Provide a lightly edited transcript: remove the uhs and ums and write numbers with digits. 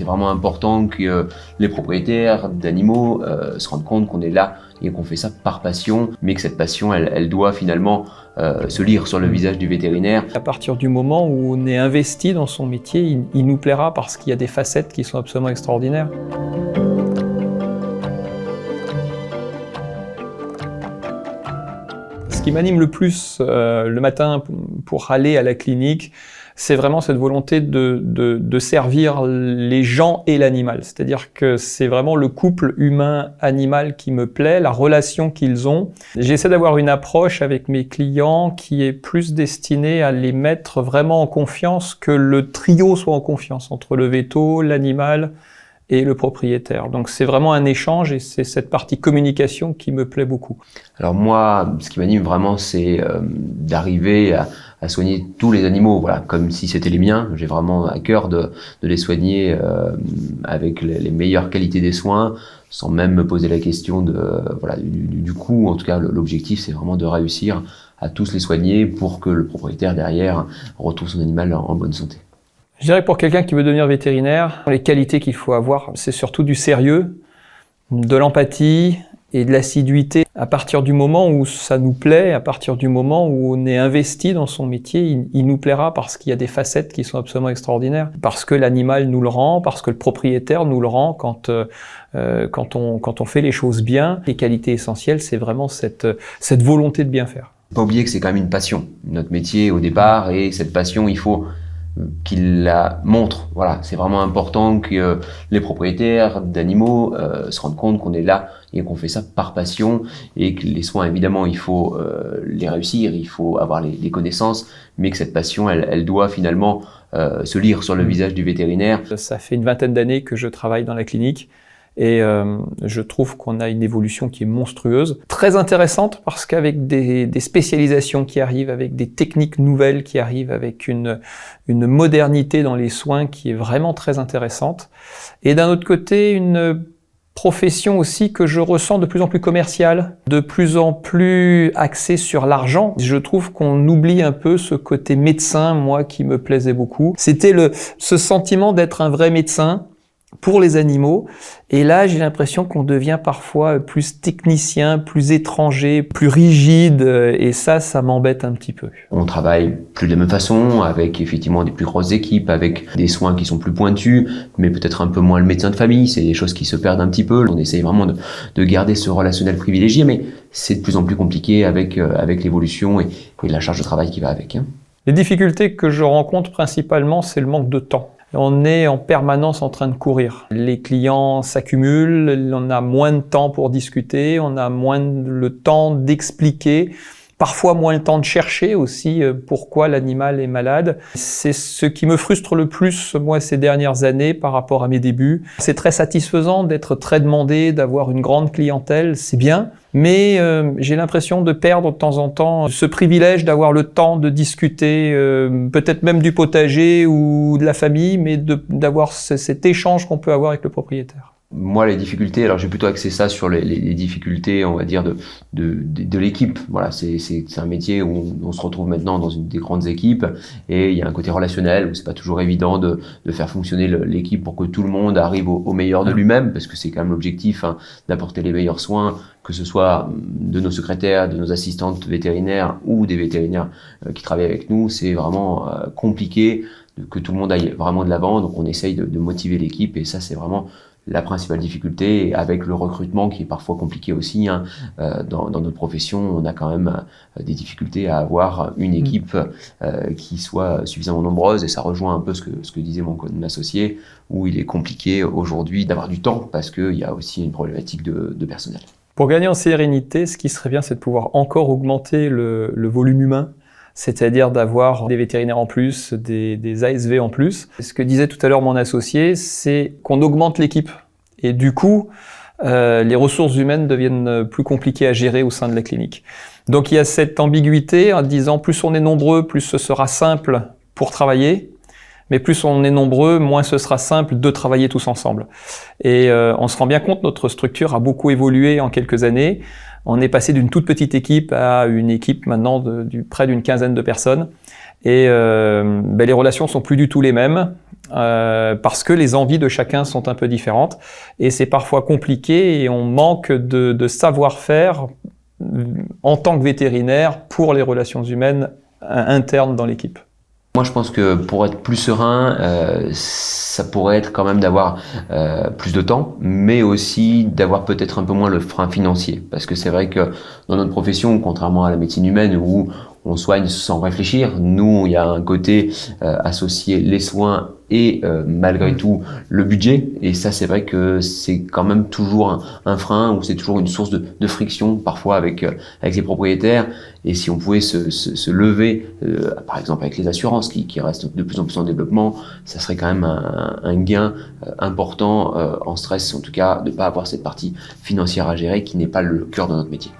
C'est vraiment important que les propriétaires d'animaux se rendent compte qu'on est là et qu'on fait ça par passion, mais que cette passion, elle doit finalement se lire sur le visage du vétérinaire. À partir du moment où on est investi dans son métier, il nous plaira parce qu'il y a des facettes qui sont absolument extraordinaires. Ce qui m'anime le plus le matin pour aller à la clinique, c'est vraiment cette volonté de servir les gens et l'animal. C'est-à-dire que c'est vraiment le couple humain-animal qui me plaît, la relation qu'ils ont. J'essaie d'avoir une approche avec mes clients qui est plus destinée à les mettre vraiment en confiance, que le trio soit en confiance entre le véto, l'animal et le propriétaire. Donc c'est vraiment un échange et c'est cette partie communication qui me plaît beaucoup. Alors moi, ce qui m'anime vraiment, c'est d'arriver à soigner tous les animaux, voilà, comme si c'était les miens. J'ai vraiment à cœur de les soigner avec les meilleures qualités des soins, sans même me poser la question du coût. En tout cas, l'objectif, c'est vraiment de réussir à tous les soigner pour que le propriétaire derrière retrouve son animal en bonne santé. Je dirais que pour quelqu'un qui veut devenir vétérinaire, les qualités qu'il faut avoir, c'est surtout du sérieux, de l'empathie et de l'assiduité. À partir du moment où ça nous plaît, à partir du moment où on est investi dans son métier, il nous plaira parce qu'il y a des facettes qui sont absolument extraordinaires. Parce que l'animal nous le rend, parce que le propriétaire nous le rend quand on fait les choses bien. Les qualités essentielles, c'est vraiment cette volonté de bien faire. Pas oublier que c'est quand même une passion, notre métier au départ, et cette passion, il faut qu'il la montre. Voilà, c'est vraiment important que les propriétaires d'animaux se rendent compte qu'on est là et qu'on fait ça par passion, et que les soins, évidemment, il faut les réussir, il faut avoir les connaissances, mais que cette passion, elle doit finalement se lire sur le visage du vétérinaire. Ça fait une vingtaine d'années que je travaille dans la clinique. Et je trouve qu'on a une évolution qui est monstrueuse, très intéressante parce qu'avec des spécialisations qui arrivent, avec des techniques nouvelles qui arrivent, avec une modernité dans les soins qui est vraiment très intéressante. Et d'un autre côté, une profession aussi que je ressens de plus en plus commerciale, de plus en plus axée sur l'argent. Je trouve qu'on oublie un peu ce côté médecin, moi, qui me plaisait beaucoup. C'était ce sentiment d'être un vrai médecin pour les animaux, et là j'ai l'impression qu'on devient parfois plus technicien, plus étranger, plus rigide, et ça m'embête un petit peu. On travaille plus de la même façon, avec effectivement des plus grosses équipes, avec des soins qui sont plus pointus, mais peut-être un peu moins le médecin de famille. C'est des choses qui se perdent un petit peu. On essaye vraiment de garder ce relationnel privilégié, mais c'est de plus en plus compliqué avec l'évolution et la charge de travail qui va avec. Les difficultés que je rencontre principalement, c'est le manque de temps. On est en permanence en train de courir. Les clients s'accumulent, on a moins de temps pour discuter, on a moins le temps d'expliquer, parfois moins le temps de chercher aussi pourquoi l'animal est malade. C'est ce qui me frustre le plus, moi, ces dernières années par rapport à mes débuts. C'est très satisfaisant d'être très demandé, d'avoir une grande clientèle, c'est bien. Mais j'ai l'impression de perdre de temps en temps ce privilège d'avoir le temps de discuter, peut-être même du potager ou de la famille, mais d'avoir cet échange qu'on peut avoir avec le propriétaire. Moi, les difficultés, alors j'ai plutôt axé ça sur les difficultés, on va dire, de l'équipe. Voilà, c'est un métier où on se retrouve maintenant dans des grandes équipes, et il y a un côté relationnel où c'est pas toujours évident de faire fonctionner l'équipe pour que tout le monde arrive au meilleur de lui-même, parce que c'est quand même l'objectif, d'apporter les meilleurs soins, que ce soit de nos secrétaires, de nos assistantes vétérinaires ou des vétérinaires qui travaillent avec nous. C'est vraiment compliqué que tout le monde aille vraiment de l'avant, donc on essaye de motiver l'équipe, et ça c'est vraiment la principale difficulté, avec le recrutement qui est parfois compliqué aussi. Dans notre profession, on a quand même des difficultés à avoir une équipe qui soit suffisamment nombreuse, et ça rejoint un peu ce que disait mon associé, où il est compliqué aujourd'hui d'avoir du temps parce qu'il y a aussi une problématique de personnel. Pour gagner en sérénité, ce qui serait bien, c'est de pouvoir encore augmenter le volume humain, c'est-à-dire d'avoir des vétérinaires en plus, des ASV en plus. Ce que disait tout à l'heure mon associé, c'est qu'on augmente l'équipe. Et du coup, les ressources humaines deviennent plus compliquées à gérer au sein de la clinique. Donc il y a cette ambiguïté en disant plus on est nombreux, plus ce sera simple pour travailler. Mais plus on est nombreux, moins ce sera simple de travailler tous ensemble. Et on se rend bien compte, notre structure a beaucoup évolué en quelques années. On est passé d'une toute petite équipe à une équipe maintenant de près d'une quinzaine de personnes. Et les relations sont plus du tout les mêmes. parce que les envies de chacun sont un peu différentes et c'est parfois compliqué et on manque de savoir-faire en tant que vétérinaire pour les relations humaines internes dans l'équipe. Moi, je pense que pour être plus serein, ça pourrait être quand même d'avoir plus de temps, mais aussi d'avoir peut-être un peu moins le frein financier. Parce que c'est vrai que dans notre profession, contrairement à la médecine humaine où on soigne sans réfléchir, nous, il y a un côté associé les soins et malgré tout le budget. Et ça, c'est vrai que c'est quand même toujours un frein ou c'est toujours une source de friction parfois avec les propriétaires. Et si on pouvait se lever, par exemple avec les assurances qui restent de plus en plus en développement, ça serait quand même un gain important en stress, en tout cas de ne pas avoir cette partie financière à gérer qui n'est pas le cœur de notre métier.